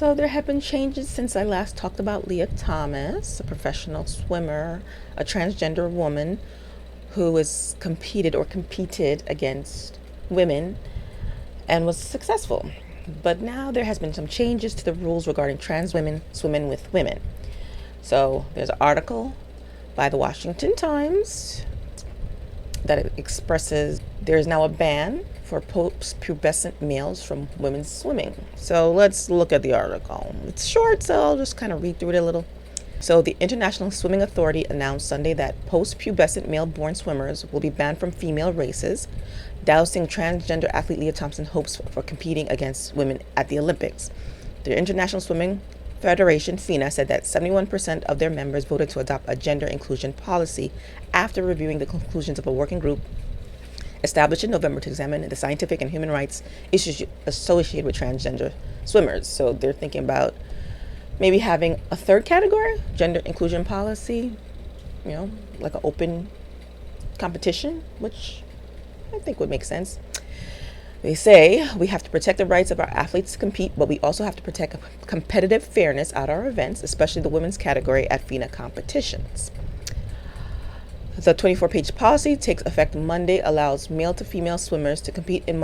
So there have been changes since I last talked about Leah Thomas, a professional swimmer, a transgender woman who has competed against women and was successful. But now there has been some changes to the rules regarding trans women swimming with women. So there's an article by the Washington Times that expresses there is now a ban for post-pubescent males from women's swimming. So let's look at the article. It's short, so I'll just kind of read through it a little. So the International Swimming Authority announced Sunday that post-pubescent male-born swimmers will be banned from female races, dousing transgender athlete Leah Thompson's hopes for competing against women at the Olympics. The International Swimming Federation, FINA, said that 71% of their members voted to adopt a gender inclusion policy after reviewing the conclusions of a working group established in November to examine the scientific and human rights issues associated with transgender swimmers. So they're thinking about maybe having a third category, gender inclusion policy, like an open competition, which I think would make sense. They say we have to protect the rights of our athletes to compete, but we also have to protect competitive fairness at our events, especially the women's category at FINA competitions. The 24-page policy takes effect Monday, allows male to female swimmers to compete in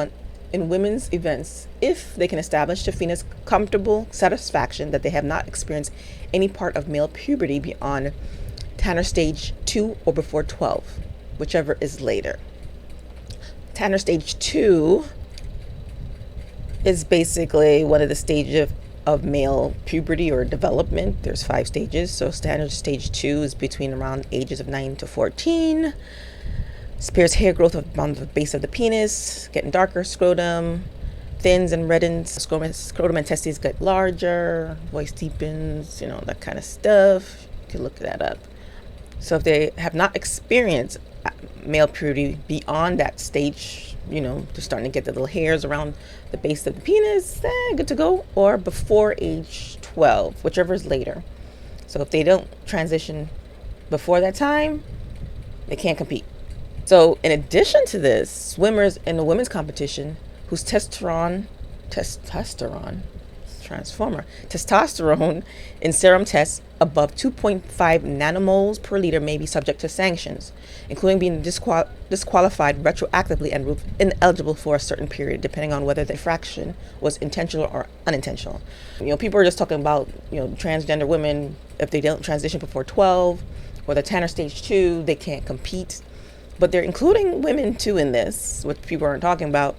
women's events if they can establish to FINA's comfortable satisfaction that they have not experienced any part of male puberty beyond Tanner stage 2 or before 12, whichever is later. Tanner stage 2 is basically one of the stages of male puberty or development. There's 5 stages. So standard stage 2 is between around ages of 9 to 14. Spares hair growth around the base of the penis, getting darker, scrotum thins and reddens, scrotum and testes get larger, voice deepens, that kind of stuff. You can look that up. So if they have not experienced male puberty beyond that stage, they're starting to get the little hairs around the base of the penis, good to go. Or before age 12, whichever is later. So if they don't transition before that time, they can't compete. So in addition to this, swimmers in the women's competition whose testosterone in serum tests above 2.5 nanomoles per liter may be subject to sanctions, including being disqualified retroactively and ineligible for a certain period, depending on whether the infraction was intentional or unintentional. People are just talking about, transgender women, if they don't transition before 12 or the Tanner stage 2, they can't compete. But they're including women too in this, which people aren't talking about.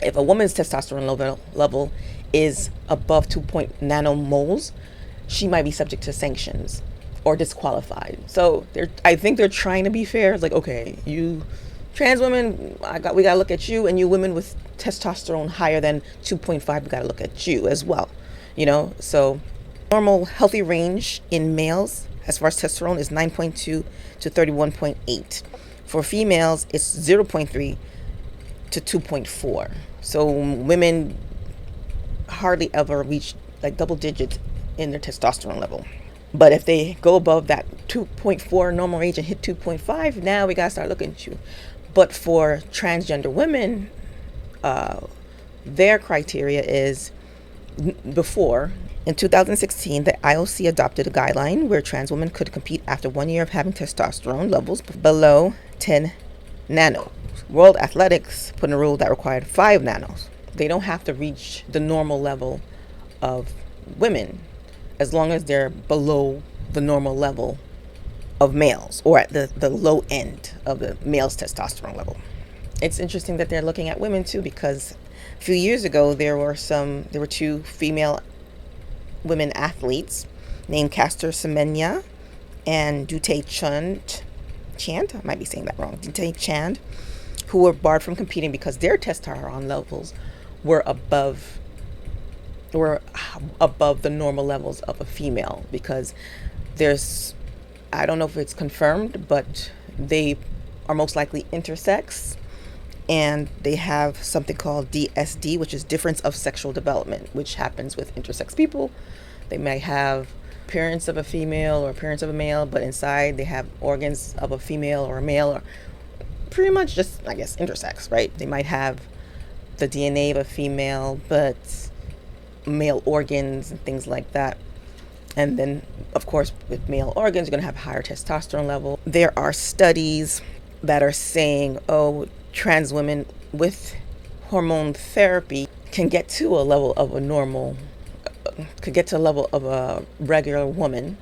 If a woman's testosterone level is above 2 nanomoles, she might be subject to sanctions or disqualified. So I think they're trying to be fair. It's like, okay, you trans women, we gotta look at you, and you women with testosterone higher than 2.5, we gotta look at you as well. So normal healthy range in males as far as testosterone is 9.2 to 31.8. For females, it's 0.3 to 2.4. So women hardly ever reach like double digits in their testosterone level. But if they go above that 2.4 normal range and hit 2.5, now we gotta start looking at you. But for transgender women, their criteria is before. In 2016, the IOC adopted a guideline where trans women could compete after 1 year of having testosterone levels below 10 nanos. World Athletics put in a rule that required 5 nanos. They don't have to reach the normal level of women as long as they're below the normal level of males, or at the low end of the male's testosterone level. It's interesting that they're looking at women too, because a few years ago there were 2 female women athletes named Caster Semenya and Dute Chand, I might be saying that wrong, Dute Chand, who were barred from competing because their testosterone levels were above the normal levels of a female, because I don't know if it's confirmed, but they are most likely intersex, and they have something called DSD, which is difference of sexual development, which happens with intersex people. They may have appearance of a female or appearance of a male, but inside they have organs of a female or a male, or pretty much just, I guess, intersex, right? They might have the DNA of a female, but male organs and things like that. And then, of course, with male organs, you're going to have higher testosterone level. There are studies that are saying, oh, trans women with hormone therapy can get to a level of a normal, could get to a level of a regular woman.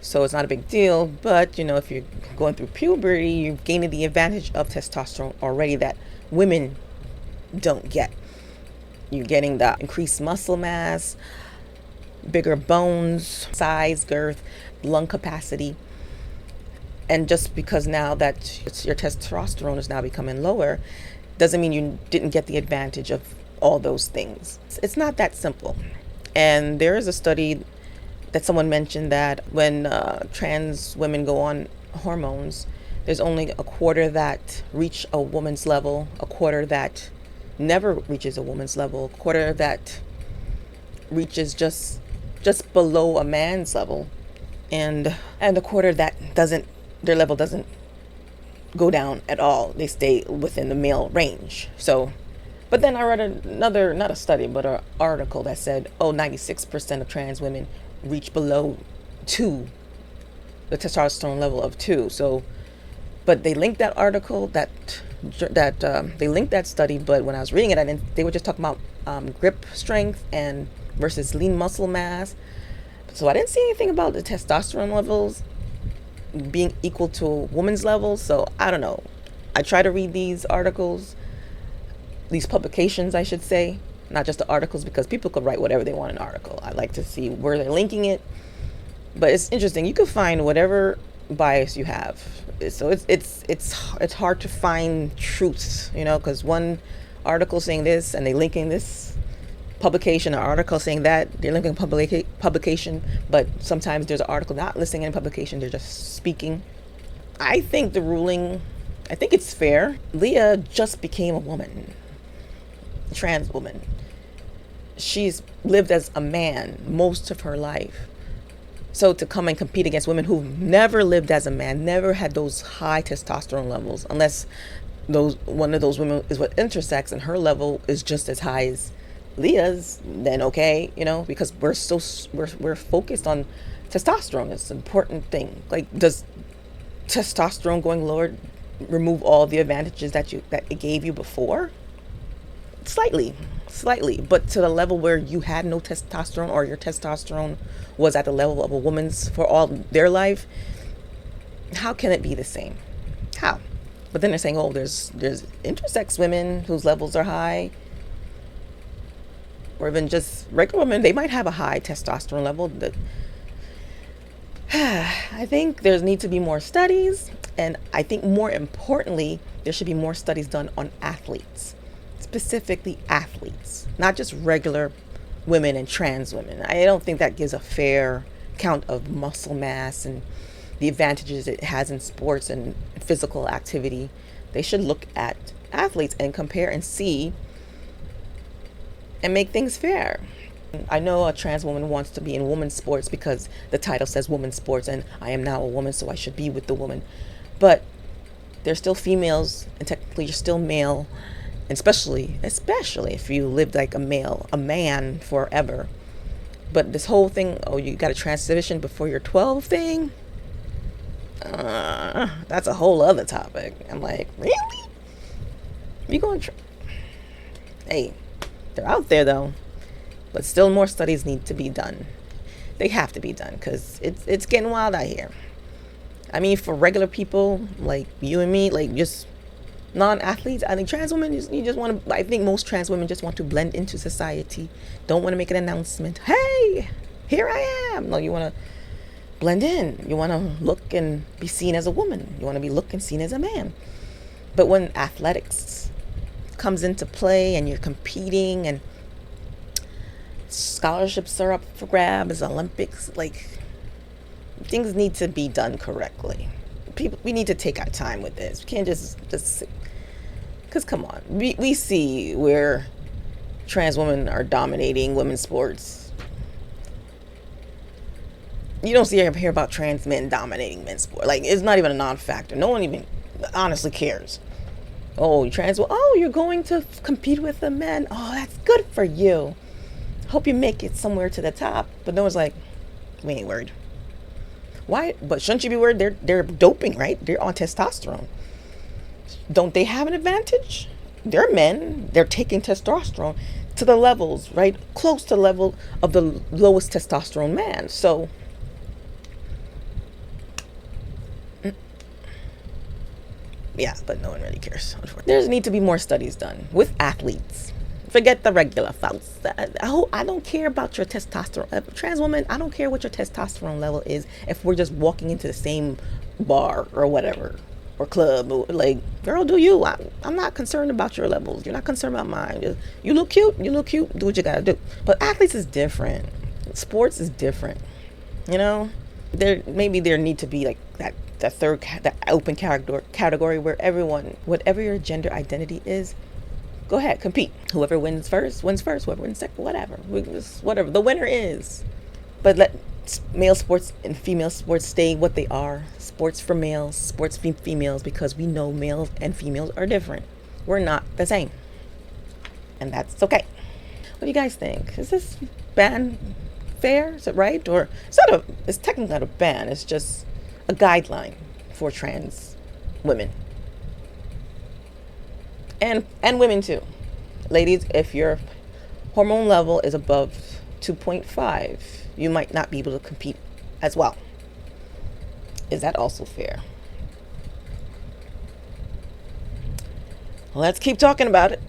So it's not a big deal. But, if you're going through puberty, you're gaining the advantage of testosterone already that women don't get. You're getting the increased muscle mass, bigger bones, size, girth, lung capacity. And just because now that your testosterone is now becoming lower, doesn't mean you didn't get the advantage of all those things. It's not that simple. And there is a study that someone mentioned that when trans women go on hormones, there's only a quarter that reach a woman's level, a quarter that never reaches a woman's level, a quarter that reaches just below a man's level, and a quarter that their level doesn't go down at all. They stay within the male range. So, but then I read another, not a study, but an article that said, 96% of trans women reach below 2, the testosterone level of 2. So, but they linked that article, they linked that study, but when I was reading it, they were just talking about grip strength and versus lean muscle mass. So I didn't see anything about the testosterone levels being equal to a woman's levels. So I don't know. I try to read these articles, these publications, I should say, not just the articles, because people could write whatever they want in an article. I like to see where they're linking it. But it's interesting. You can find whatever bias you have. So it's hard to find truths, because one article saying this and they linking this publication, or article saying that, they're linking publication, but sometimes there's an article not listing any publication, they're just speaking. I think it's fair. Leah just became a woman, a trans woman. She's lived as a man most of her life. So to come and compete against women who've never lived as a man, never had those high testosterone levels, unless one of those women is with intersex and her level is just as high as Leah's, then okay, because we're focused on testosterone. It's an important thing. Like, does testosterone going lower remove all the advantages that it gave you before? Slightly, but to the level where you had no testosterone, or your testosterone was at the level of a woman's for all their life, how can it be the same? How? But then they're saying, there's intersex women whose levels are high, or even just regular women, they might have a high testosterone level. I think there need to be more studies, and I think more importantly, there should be more studies done on athletes, specifically athletes, not just regular women and trans women. I don't think that gives a fair count of muscle mass and the advantages it has in sports and physical activity. They should look at athletes and compare and see and make things fair. I know a trans woman wants to be in women's sports because the title says women's sports, and I am now a woman, so I should be with the woman. But they're still females, and technically you're still male, and especially if you lived like a man forever. But this whole thing, you got to transition before you're 12 thing, that's a whole other topic. I'm like, really? You going to hey, they're out there though, but still more studies need to be done. They have to be done, because it's getting wild out here. I mean, for regular people like you and me, like just non-athletes, I think trans women, I think most trans women just want to blend into society, don't want to make an announcement, hey, here I am. No, you want to blend in, you want to look and be seen as a woman, you want to be looked and seen as a man. But when athletics comes into play and you're competing and scholarships are up for grabs, Olympics, like, things need to be done correctly. We need to take our time with this. We can't just because come on, we see where trans women are dominating women's sports. You don't hear about trans men dominating men's sport. Like, it's not even a non-factor. No one even honestly cares. You're trans. You're going to compete with the men. Oh, that's good for you. Hope you make it somewhere to the top. But no one's like, we ain't worried. Why? But shouldn't you be worried? They're doping, right? They're on testosterone. Don't they have an advantage? They're men. They're taking testosterone to the levels, right? Close to the level of the lowest testosterone man. So, yeah, but no one really cares. There's need to be more studies done with athletes. Forget the regular folks. I don't care about your testosterone. Trans woman, I don't care what your testosterone level is if we're just walking into the same bar or whatever, or club. Like, girl, do you. I'm not concerned about your levels. You're not concerned about mine. You look cute. You look cute. Do what you got to do. But athletes is different. Sports is different. You know? Maybe there need to be like that third, that open category where everyone, whatever your gender identity is, go ahead, compete. Whoever wins first wins first. Whoever wins second, whatever. Whatever. The winner is. But let male sports and female sports stay what they are. Sports for males, sports for females, because we know males and females are different. We're not the same. And that's okay. What do you guys think? Is this ban fair? Is it right? Or it's technically not a ban. It's just a guideline for trans women. And women too. Ladies, if your hormone level is above 2.5, you might not be able to compete as well. Is that also fair? Let's keep talking about it.